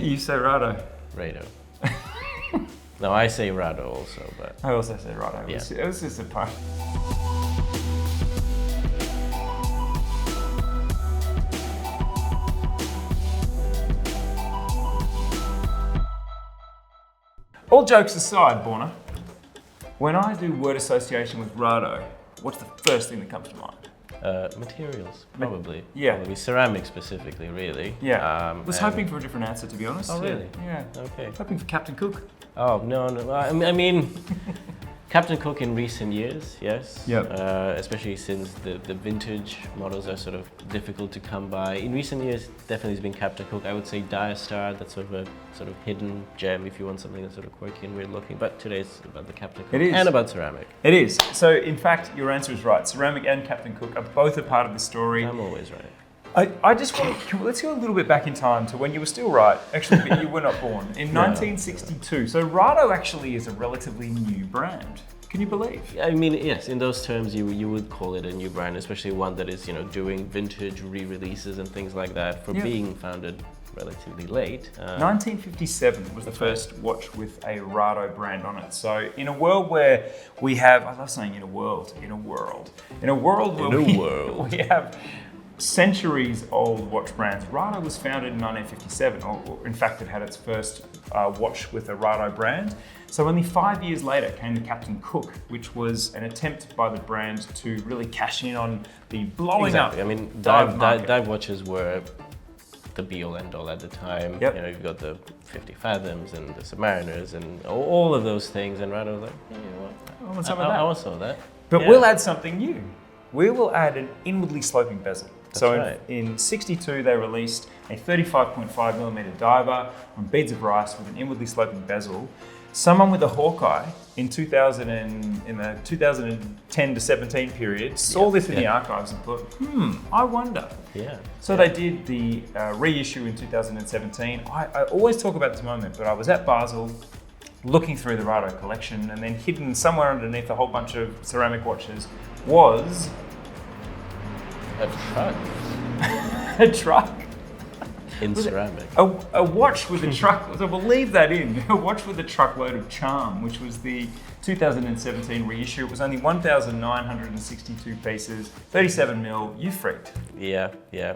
You say Rado. Rado. No, I say Rado also, but... I also say Rado. Yeah. It was just a pun. All jokes aside, Borna, when I do word association with Rado, what's the first thing that comes to mind? Materials, probably. Yeah. Probably ceramic specifically, really. Yeah. I was and- hoping for a different answer, to be honest. Oh, really? Yeah. Okay. Hoping for Captain Cook. Oh, no. I mean, Captain Cook in recent years, yes. Yep. Especially since the vintage models are sort of difficult to come by. In recent years, definitely has been Captain Cook. I would say Diastar, that's sort of a hidden gem if you want something that's sort of quirky and weird looking. But today's about the Captain Cook. It is. And about ceramic. It is. So, in fact, your answer is right. Ceramic and Captain Cook are both a part of the story. I'm always right. I just want to, let's go a little bit back in time to when you were still right. Actually, but you were not born. In 1962. So Rado actually is a relatively new brand. Can you believe? I mean, yes, in those terms, you would call it a new brand, especially one that is, doing vintage re-releases and things like that for being founded relatively late. 1957 was the first watch with a Rado brand on it. So in a world where we have, I love saying in a world where we have centuries old watch brands. Rado was founded in 1957, or in fact it had its first watch with a Rado brand. So only 5 years later came the Captain Cook, which was an attempt by the brand to really cash in on the blowing up. I mean, market. dive watches were the be-all end-all at the time. Yep. You've got the 50 Fathoms and the Submariners and all of those things, and Rado was like, hey, you know what? I want some of that. I want some of that. But Yeah. we'll add something new. We will add an inwardly sloping bezel. That's In 62, they released a 35.5mm diver on beads of rice with an inwardly sloping bezel. Someone with a Hawkeye in the 2010 to 17 period saw this in the archives and thought, I wonder. Yeah. So they did the reissue in 2017. I always talk about this moment, but I was at Basel looking through the Rado collection, and then hidden somewhere underneath a whole bunch of ceramic watches was A truck a truck. in ceramic. A watch with a truck, so we'll leave that in. A watch with a truckload of charm, which was the 2017 reissue. It was only 1,962 pieces, 37mm. You freaked. Yeah.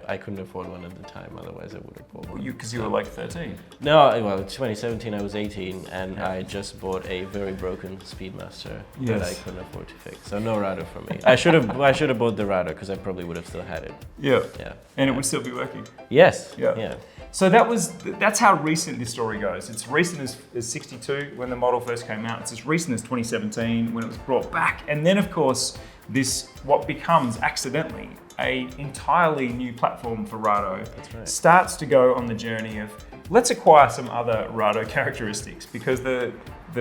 I couldn't afford one at the time, otherwise I would have bought one. Because you were like 13. No, well, 2017 I was 18 and I just bought a very broken Speedmaster that I couldn't afford to fix. So no Rado for me. I should have bought the Rado because I probably would have still had it. Yeah. Yeah. And it would still be working. Yes. Yeah. So that's how recent this story goes. It's recent as 62 when the model first came out. It's as recent as 2017 when it was brought back. And then of course, what becomes accidentally a entirely new platform for Rado starts to go on the journey of let's acquire some other Rado characteristics, because the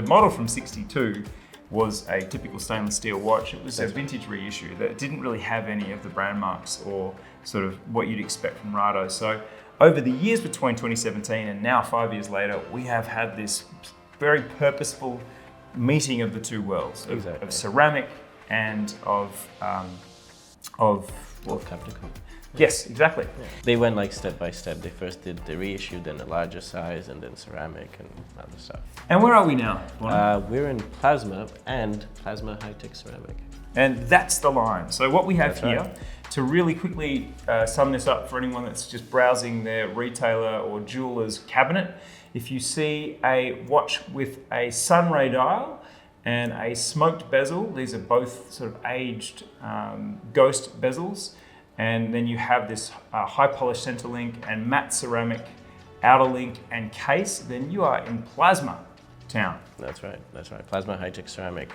model from 62 was a typical stainless steel watch. It was a vintage reissue that didn't really have any of the brand marks or sort of what you'd expect from Rado. So over the years between 2017 and now 5 years later, we have had this very purposeful meeting of the two worlds, of ceramic and of Captain Cook. Yes, exactly. Yeah. They went like step by step. They first did the reissue, then a larger size, and then ceramic and other stuff. And where are we now? We're in plasma and plasma high-tech ceramic. And that's the line. So what we have here, to really quickly sum this up for anyone that's just browsing their retailer or jeweler's cabinet, if you see a watch with a sunray dial and a smoked bezel, these are both sort of aged ghost bezels, and then you have this high polished center link and matte ceramic outer link and case, then you are in plasma town. That's right. Plasma high-tech ceramic.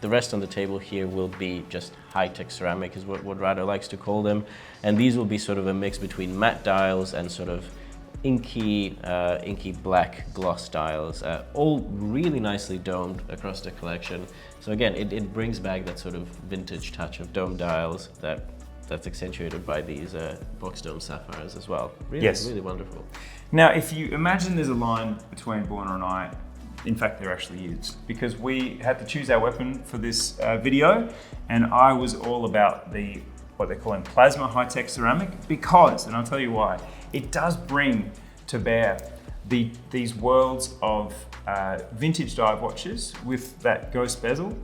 The rest on the table here will be just high-tech ceramic, is what Rado likes to call them. And these will be sort of a mix between matte dials and sort of inky black gloss dials, all really nicely domed across the collection. So again, it brings back that sort of vintage touch of dome dials that's accentuated by these box dome sapphires as well. Really wonderful. Now, if you imagine there's a line between Borna and I, in fact, there actually is, because we had to choose our weapon for this video, and I was all about what they're calling plasma high-tech ceramic, because, and I'll tell you why, it does bring to bear these worlds of vintage dive watches with that ghost bezel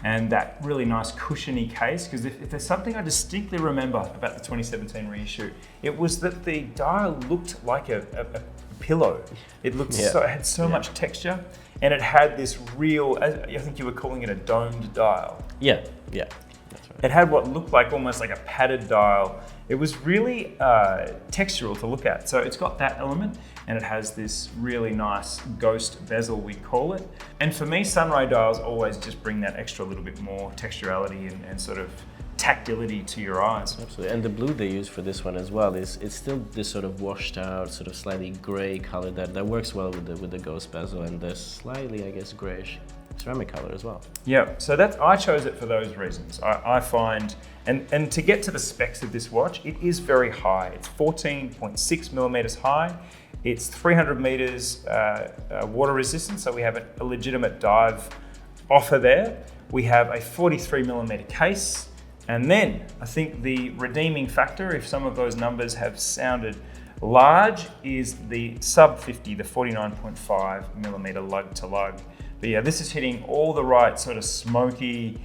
and that really nice cushiony case. Because if there's something I distinctly remember about the 2017 reissue, it was that the dial looked like a pillow. It looked it had so much texture, and it had this real, I think you were calling it a domed dial. Yeah, that's right. It had what looked like almost like a padded dial. It was really textural to look at. So it's got that element, and it has this really nice ghost bezel, we call it. And for me, sunray dials always just bring that extra little bit more texturality and sort of tactility to your eyes. Absolutely, and the blue they use for this one as well it's still this sort of washed out, sort of slightly grey color that works well with the ghost bezel, and the slightly, I guess, greyish ceramic color as well. Yeah, so I chose it for those reasons. I find, and to get to the specs of this watch, it is very high. It's 14.6 millimeters high. It's 300 meters water resistant, so we have a legitimate dive offer there. We have a 43 millimeter case. And then I think the redeeming factor, if some of those numbers have sounded large, is the sub 50, the 49.5 millimeter lug to lug. But yeah, this is hitting all the right sort of smoky,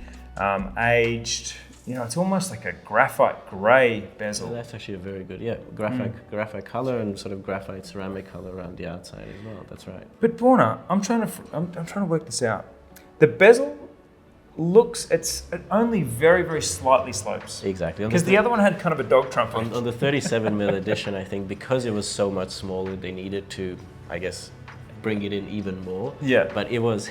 aged, it's almost like a graphite gray bezel. That's actually a very good, graphite color and sort of graphite ceramic color around the outside as well. That's right. But Borna, I'm trying to work this out. The bezel looks, it only very, very slightly slopes. Exactly. Because the other one had kind of a dog trump. On the 37mm edition, I think because it was so much smaller, they needed to, I guess, bring it in even more. Yeah. But it was,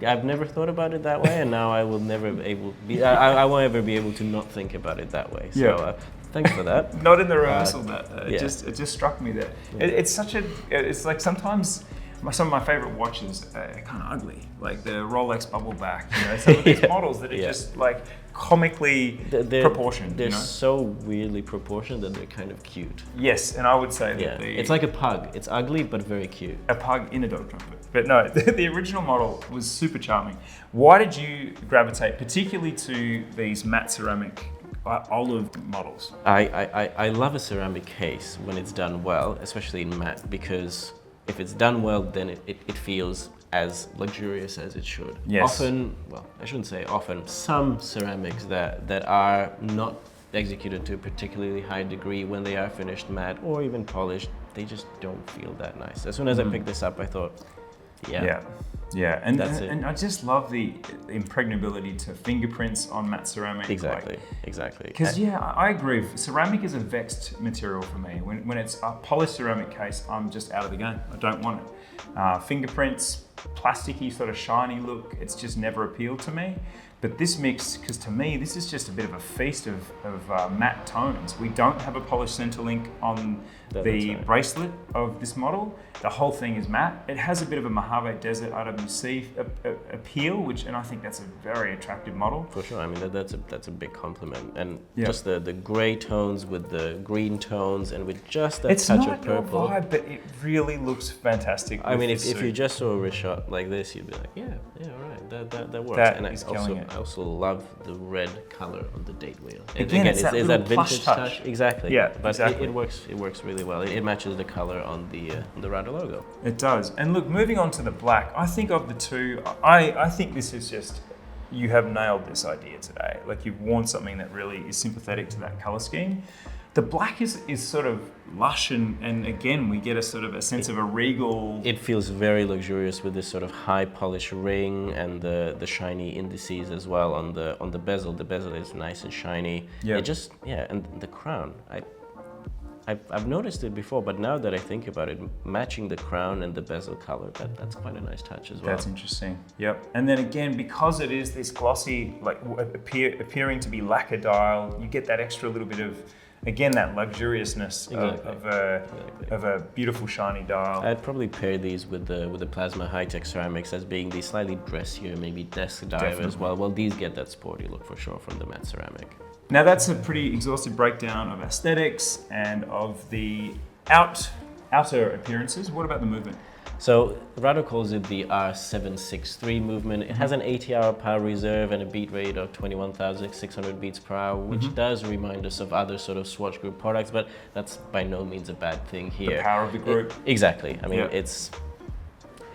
I've never thought about it that way, and now I will never I won't ever be able to not think about it that way. So thanks for that. Not in the rehearsal, it just struck me that it's like sometimes some of my favorite watches are kind of ugly, like the Rolex bubble back. Some of these models that are just like comically proportioned. They're so weirdly proportioned that they're kind of cute. Yes, and I would say that it's like a pug. It's ugly but very cute. A pug in a dog trumpet. But no, the original model was super charming. Why did you gravitate particularly to these matte ceramic olive models? I love a ceramic case when it's done well, especially in matte, because if it's done well, then it feels as luxurious as it should. Yes. Often, well, I shouldn't say often, some ceramics that are not executed to a particularly high degree, when they are finished matte or even polished, they just don't feel that nice. As soon as I picked this up, I thought, yeah, and I just love the impregnability to fingerprints on matte ceramic. Exactly. Because I agree. Ceramic is a vexed material for me. When it's a polished ceramic case, I'm just out of the game. I don't want it. Fingerprints, plasticky sort of shiny look, it's just never appealed to me. But this mix, because to me, this is just a bit of a feast of matte tones. We don't have a polished center link on the bracelet of this model. The whole thing is matte. It has a bit of a Mojave Desert RWC appeal, and I think that's a very attractive model. For sure, I mean, that's a big compliment. And just the gray tones with the green tones and with just that touch of purple. It's not your vibe, but it really looks fantastic. I mean, if you just saw a wrist shot like this, you'd be like, all right, that works. I also love the red color on the date wheel. Again, it's that vintage touch. Exactly. Yeah, but exactly. It works really well. It matches the color on the Rado logo. It does. And look, moving on to the black, I think of the two, I think this is just, you have nailed this idea today. Like, you've worn something that really is sympathetic to that color scheme. The black is sort of lush, and again, we get a sort of a sense of a regal. It feels very luxurious with this sort of high polish ring and the shiny indices as well on the bezel. The bezel is nice and shiny. Yeah. And the crown. I've noticed it before, but now that I think about it, matching the crown and the bezel color, that's quite a nice touch as well. That's interesting. Yep. And then again, because it is this glossy, like appearing to be lacquer dial, you get that extra little bit of, again, that luxuriousness of a beautiful shiny dial. I'd probably pair these with the plasma high-tech ceramics as being the slightly dressier, maybe desk dive as well. Well, these get that sporty look for sure from the matte ceramic. Now that's a pretty exhaustive breakdown of aesthetics and of the outer appearances. What about the movement? So Rado calls it the R763 movement. It has an 80-hour power reserve and a beat rate of 21,600 beats per hour, which does remind us of other sort of Swatch Group products, but that's by no means a bad thing here. The power of the group. Exactly. I mean,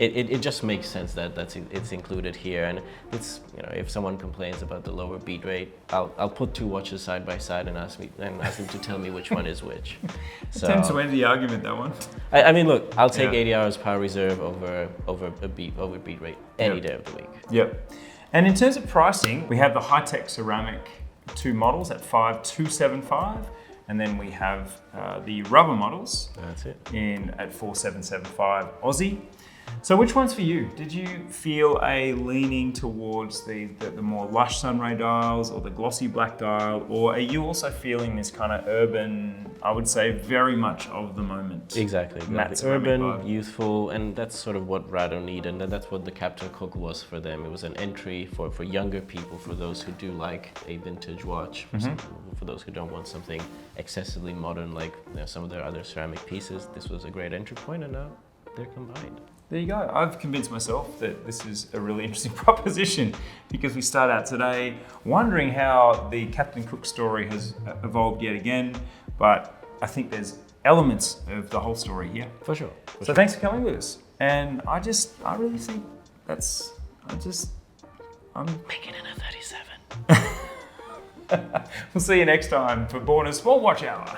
it just makes sense that it's included here, and it's, you know, if someone complains about the lower beat rate, I'll put two watches side by side and ask them to tell me which one is which. So Tends to end the argument, that one. I mean, look, I'll take 80 hours power reserve over beat rate any day of the week. Yep. And in terms of pricing, we have the high-tech ceramic 2 models at 5,275, and then we have the rubber models. That's it. At 4,775 Aussie. So which one's for you? Did you feel a leaning towards the more lush sunray dials or the glossy black dial, or are you also feeling this kind of urban, I would say very much of the moment? Exactly. Matte Urban, vibe. youthful, and that's sort of what Rado needed, and that's what the Captain Cook was for them. It was an entry for younger people, for those who do like a vintage watch, for those who don't want something excessively modern like, you know, some of their other ceramic pieces. This was a great entry point, and now they're combined. There you go. I've convinced myself that this is a really interesting proposition, because we start out today wondering how the Captain Cook story has evolved yet again, but I think there's elements of the whole story here. For sure. So thanks for coming with us. And I really think I'm Making it a 37. We'll see you next time for Borner's Small Watch Hour.